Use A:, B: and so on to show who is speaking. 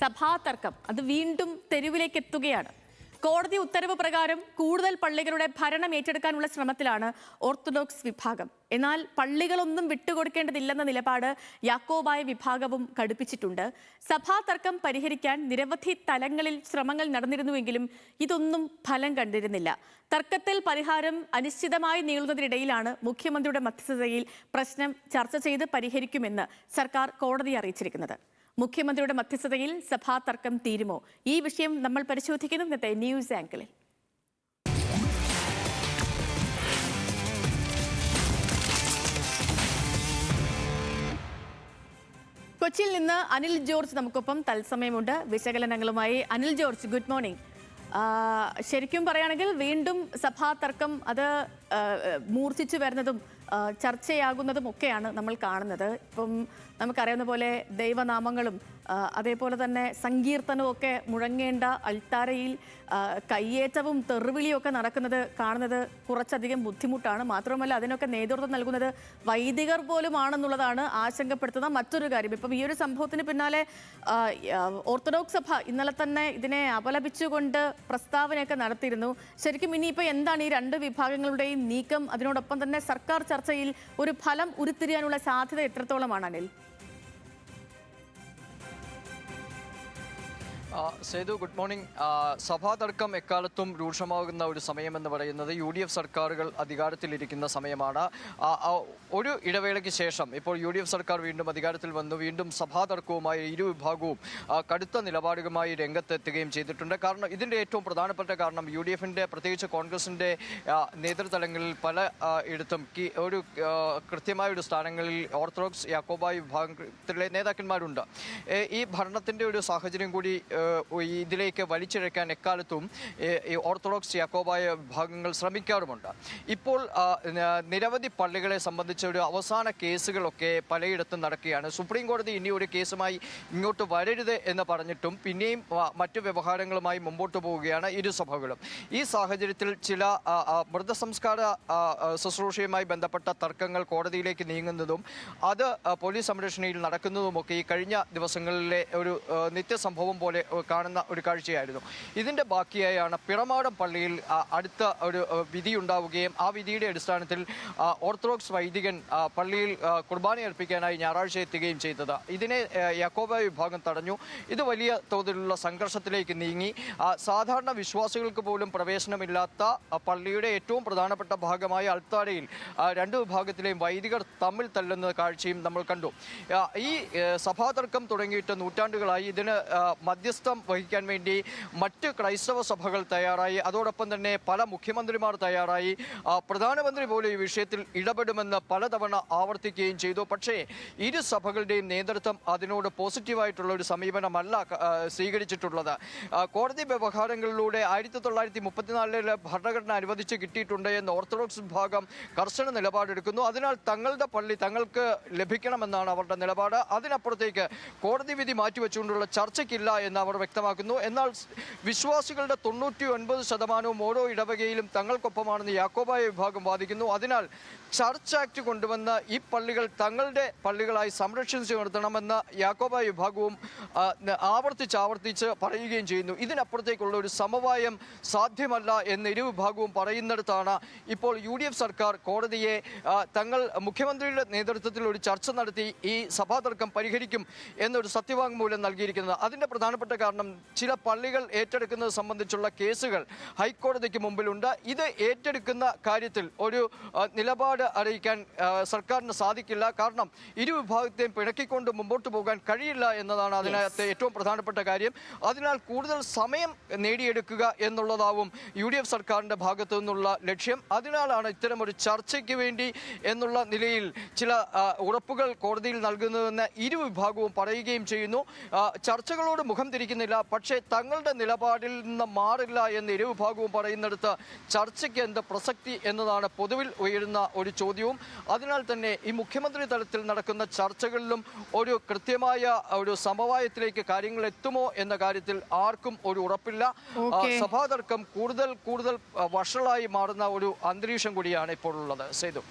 A: സഭാ തർക്കം അത് വീണ്ടും തെരുവിലേക്ക് എത്തുകയാണ്. കോടതി ഉത്തരവ് പ്രകാരം കൂടുതൽ പള്ളികളുടെ ഭരണം ഏറ്റെടുക്കാനുള്ള ശ്രമത്തിലാണ് ഓർത്തഡോക്സ് വിഭാഗം. എന്നാൽ പള്ളികളൊന്നും വിട്ടുകൊടുക്കേണ്ടതില്ലെന്ന നിലപാട് യാക്കോബായ വിഭാഗവും കടുപ്പിച്ചിട്ടുണ്ട്. സഭാ തർക്കം പരിഹരിക്കാൻ നിരവധി തലങ്ങളിൽ ശ്രമങ്ങൾ നടന്നിരുന്നുവെങ്കിലും ഇതൊന്നും ഫലം കണ്ടിരുന്നില്ല. തർക്കത്തിൽ പരിഹാരം അനിശ്ചിതമായി നീളുന്നതിനിടയിലാണ് മുഖ്യമന്ത്രിയുടെ മധ്യസ്ഥതയിൽ പ്രശ്നം ചർച്ച ചെയ്ത് പരിഹരിക്കുമെന്ന് സർക്കാർ കോടതിയെ അറിയിച്ചിരിക്കുന്നത്. മുഖ്യമന്ത്രിയുടെ മധ്യസ്ഥതയിൽ സഭാ തർക്കം തീരുമോ? ഈ വിഷയം നമ്മൾ പരിശോധിക്കുന്നു ഇന്നത്തെ ന്യൂസ് ആംഗിളിൽ. കൊച്ചിയിൽ നിന്ന് അനിൽ ജോർജ് നമുക്കൊപ്പം തത്സമയമുണ്ട് വിശകലനങ്ങളുമായി. Anil George, good morning. ശരിക്കും പറയുകയാണെങ്കിൽ വീണ്ടും സഭാ തർക്കം അത് മൂർച്ഛിച്ചു വരുന്നതും ചർച്ചയാകുന്നതും ഒക്കെയാണ് നമ്മൾ കാണുന്നത്. ഇപ്പം നമുക്കറിയാവുന്ന പോലെ ദൈവനാമങ്ങളും അതേപോലെ തന്നെ സങ്കീർത്തനവും ഒക്കെ മുഴങ്ങേണ്ട അൾത്താരയിൽ കയ്യേറ്റവും തെറുവിളിയും ഒക്കെ കാണുന്നത് കുറച്ചധികം ബുദ്ധിമുട്ടാണ്. മാത്രമല്ല അതിനൊക്കെ നേതൃത്വം നൽകുന്നത് വൈദികർ പോലുമാണെന്നുള്ളതാണ് ആശങ്കപ്പെടുത്തുന്ന മറ്റൊരു കാര്യം. ഇപ്പം ഈ ഒരു സംഭവത്തിന് പിന്നാലെ ഓർത്തഡോക്സ് സഭ ഇന്നലെ തന്നെ ഇതിനെ അപലപിച്ചുകൊണ്ട് പ്രസ്താവനയൊക്കെ നടത്തിയിരുന്നു. ശരിക്കും ഇനിയിപ്പോൾ എന്താണ് ഈ രണ്ട് വിഭാഗങ്ങളുടെയും നീക്കം? അതിനോടൊപ്പം തന്നെ സർക്കാർ ചർച്ചയിൽ ഒരു ഫലം ഉരുത്തിരിയാനുള്ള സാധ്യത എത്രത്തോളമാണ് അനിൽ?
B: Sethu, good morning. സഭാ തർക്കം എക്കാലത്തും രൂക്ഷമാകുന്ന ഒരു സമയമെന്ന് പറയുന്നത് UDF സർക്കാരുകൾ അധികാരത്തിലിരിക്കുന്ന സമയമാണ്. ഒരു ഇടവേളയ്ക്ക് ശേഷം ഇപ്പോൾ UDF സർക്കാർ വീണ്ടും അധികാരത്തിൽ വന്നു. വീണ്ടും സഭാ തർക്കവുമായി ഇരുവിഭാഗവും കടുത്ത നിലപാടുകളുമായി രംഗത്തെത്തുകയും ചെയ്തിട്ടുണ്ട്. കാരണം ഇതിൻ്റെ ഏറ്റവും പ്രധാനപ്പെട്ട കാരണം UDFിൻ്റെ പ്രത്യേകിച്ച് കോൺഗ്രസിൻ്റെ നേതൃതലങ്ങളിൽ പല ഇടത്തും ഒരു കൃത്യമായ സ്ഥാനങ്ങളിൽ ഓർത്തഡോക്സ് യാക്കോബായ വിഭാഗത്തിലെ നേതാക്കന്മാരുണ്ട്. ഈ ഭരണത്തിൻ്റെ ഒരു സാഹചര്യം കൂടി ഇതിലേക്ക് വലിച്ചിഴക്കാൻ എക്കാലത്തും ഈ ഓർത്തഡോക്സ് യാക്കോബായ വിഭാഗങ്ങൾ ശ്രമിക്കാറുമുണ്ട്. ഇപ്പോൾ നിരവധി പള്ളികളെ സംബന്ധിച്ച ഒരു അവസാന കേസുകളൊക്കെ പലയിടത്തും നടക്കുകയാണ്. സുപ്രീം കോടതി ഇനി ഒരു കേസുമായി ഇങ്ങോട്ട് വരരുത് എന്ന് പറഞ്ഞിട്ടും പിന്നെയും മറ്റു വ്യവഹാരങ്ങളുമായി മുമ്പോട്ട് പോവുകയാണ് ഇരു സഭകളും. ഈ സാഹചര്യത്തിൽ ചില മൃതസംസ്കാര ശുശ്രൂഷയുമായി ബന്ധപ്പെട്ട തർക്കങ്ങൾ കോടതിയിലേക്ക് നീങ്ങുന്നതും അത് പോലീസ് സംരക്ഷണയിൽ നടക്കുന്നതുമൊക്കെ ഈ കഴിഞ്ഞ ദിവസങ്ങളിലെ ഒരു നിത്യസംഭവം പോലെ കാണുന്ന ഒരു കാഴ്ചയായിരുന്നു. ഇതിൻ്റെ ബാക്കിയായാണ് പിറമാടം പള്ളിയിൽ അടുത്ത ഒരു വിധി ഉണ്ടാവുകയും ആ വിധിയുടെ അടിസ്ഥാനത്തിൽ ഓർത്തഡോക്സ് വൈദികൻ പള്ളിയിൽ കുർബാന അർപ്പിക്കാനായി ഞായറാഴ്ച എത്തുകയും ചെയ്തത്. ഇതിനെ യാക്കോബായ വിഭാഗം തടഞ്ഞു. ഇത് വലിയ തോതിലുള്ള സംഘർഷത്തിലേക്ക് നീങ്ങി. സാധാരണ വിശ്വാസികൾക്ക് പോലും പ്രവേശനമില്ലാത്ത പള്ളിയുടെ ഏറ്റവും പ്രധാനപ്പെട്ട ഭാഗമായ അൾത്താരയിൽ രണ്ട് വിഭാഗത്തിലെയും വൈദികർ തമ്മിൽ തല്ലുന്ന കാഴ്ചയും നമ്മൾ കണ്ടു. ഈ സഭാതർക്കം തുടങ്ങിയിട്ട് നൂറ്റാണ്ടുകളായി. ഇതിന് മധ്യസ്ഥം വഹിക്കാൻ വേണ്ടി മറ്റ് ക്രൈസ്തവ സഭകൾ തയ്യാറായി. അതോടൊപ്പം തന്നെ പല മുഖ്യമന്ത്രിമാർ തയ്യാറായി. പ്രധാനമന്ത്രി പോലും ഈ വിഷയത്തിൽ ഇടപെടുമെന്ന് പലതവണ ആവർത്തിക്കുകയും ചെയ്തു. പക്ഷേ ഇരു സഭകളുടെയും നേതൃത്വം അതിനോട് പോസിറ്റീവായിട്ടുള്ള ഒരു സമീപനമല്ല സ്വീകരിച്ചിട്ടുള്ളത്. കോടതി വ്യവഹാരങ്ങളിലൂടെ 1934 ഭരണഘടന അനുവദിച്ച് കിട്ടിയിട്ടുണ്ട് എന്ന് ഓർത്തഡോക്സ് വിഭാഗം കർശന നിലപാടെടുക്കുന്നു. അതിനാൽ തങ്ങളുടെ പള്ളി തങ്ങൾക്ക് ലഭിക്കണമെന്നാണ് അവരുടെ നിലപാട്. അതിനപ്പുറത്തേക്ക് കോടതി വിധി മാറ്റിവെച്ചുകൊണ്ടുള്ള ചർച്ചയ്ക്കില്ല എന്ന് അവർ വ്യക്തമാക്കുന്നു. എന്നാൽ വിശ്വാസികളുടെ 99% ഓരോ ഇടവകയിലും തങ്ങൾക്കൊപ്പമാണെന്ന് യാക്കോബായ വിഭാഗം വാദിക്കുന്നു. അതിനാൽ ചർച്ച് ആക്ട് കൊണ്ടുവന്ന് ഈ പള്ളികൾ തങ്ങളുടെ പള്ളികളായി സംരക്ഷിച്ചു നിർത്തണമെന്ന് യാക്കോബായ വിഭാഗവും ആവർത്തിച്ച് പറയുകയും ചെയ്യുന്നു. ഇതിനപ്പുറത്തേക്കുള്ള ഒരു സമവായം സാധ്യമല്ല എന്ന് ഇരുവിഭാഗവും പറയുന്നിടത്താണ് ഇപ്പോൾ UDF സർക്കാർ കോടതിയെ മുഖ്യമന്ത്രിയുടെ നേതൃത്വത്തിൽ ഒരു ചർച്ച നടത്തി ഈ സഭാതർക്കം പരിഹരിക്കും എന്നൊരു സത്യവാങ്മൂലം നൽകിയിരിക്കുന്നത്. അതിൻ്റെ പ്രധാനപ്പെട്ട കാരണം ചില പള്ളികൾ ഏറ്റെടുക്കുന്നത് സംബന്ധിച്ചുള്ള കേസുകൾ ഹൈക്കോടതിക്ക് മുമ്പിലുണ്ട്. ഇത് ഏറ്റെടുക്കുന്ന കാര്യത്തിൽ ഒരു നിലപാട് അറിയിക്കാൻ സർക്കാരിന് സാധിക്കില്ല. കാരണം ഇരുവിഭാഗത്തെയും പിണക്കിക്കൊണ്ട് മുമ്പോട്ട് പോകാൻ കഴിയില്ല എന്നതാണ് അതിനകത്തെ ഏറ്റവും പ്രധാനപ്പെട്ട കാര്യം. അതിനാൽ കൂടുതൽ സമയം നേടിയെടുക്കുക എന്നുള്ളതാവും UDF സർക്കാരിൻ്റെ ഭാഗത്തു നിന്നുള്ള ലക്ഷ്യം. അതിനാലാണ് ഇത്തരമൊരു ചർച്ചയ്ക്ക് വേണ്ടി എന്നുള്ള നിലയിൽ ചില ഉറപ്പുകൾ കോടതിയിൽ നൽകുന്നതെന്ന് ഇരുവിഭാഗവും പറയുകയും ചെയ്യുന്നു. ചർച്ചകളോട് മുഖം തിരിക്കുന്നില്ല, പക്ഷേ തങ്ങളുടെ നിലപാടിൽ നിന്ന് മാറില്ല എന്ന് ഇരുവിഭാഗവും പറയുന്നിടത്ത് ചർച്ചയ്ക്ക് എന്ത് പ്രസക്തി എന്നതാണ് പൊതുവിൽ ഉയരുന്ന ഒരു ചോദ്യവും. അതിനാൽ തന്നെ ഈ മുഖ്യമന്ത്രി തലത്തിൽ നടക്കുന്ന ചർച്ചകളിലും ഒരു കൃത്യമായ ഒരു സമവായത്തിലേക്ക് കാര്യങ്ങൾ എത്തുമോ എന്ന കാര്യത്തിൽ ആർക്കും ഒരു ഉറപ്പില്ല. സഭാതർക്കം കൂടുതൽ വഷളായി മാറുന്ന ഒരു അന്തരീക്ഷം കൂടിയാണ് ഇപ്പോൾ ഉള്ളത്. സേതു.